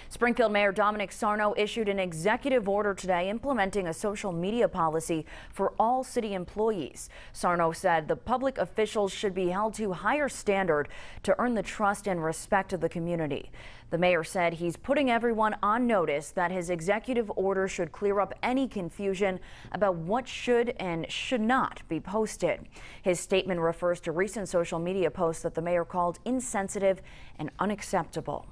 Springfield Mayor Sarno issued an executive order today implementing a social media policy for all city employees. Sarno said the public officials should be held to a higher standard to earn the trust and respect of the community. The mayor said he's putting everyone on notice that his executive order should clear up any confusion about what should and should not be posted. His statement refers to recent social media posts that the mayor called insensitive and unacceptable.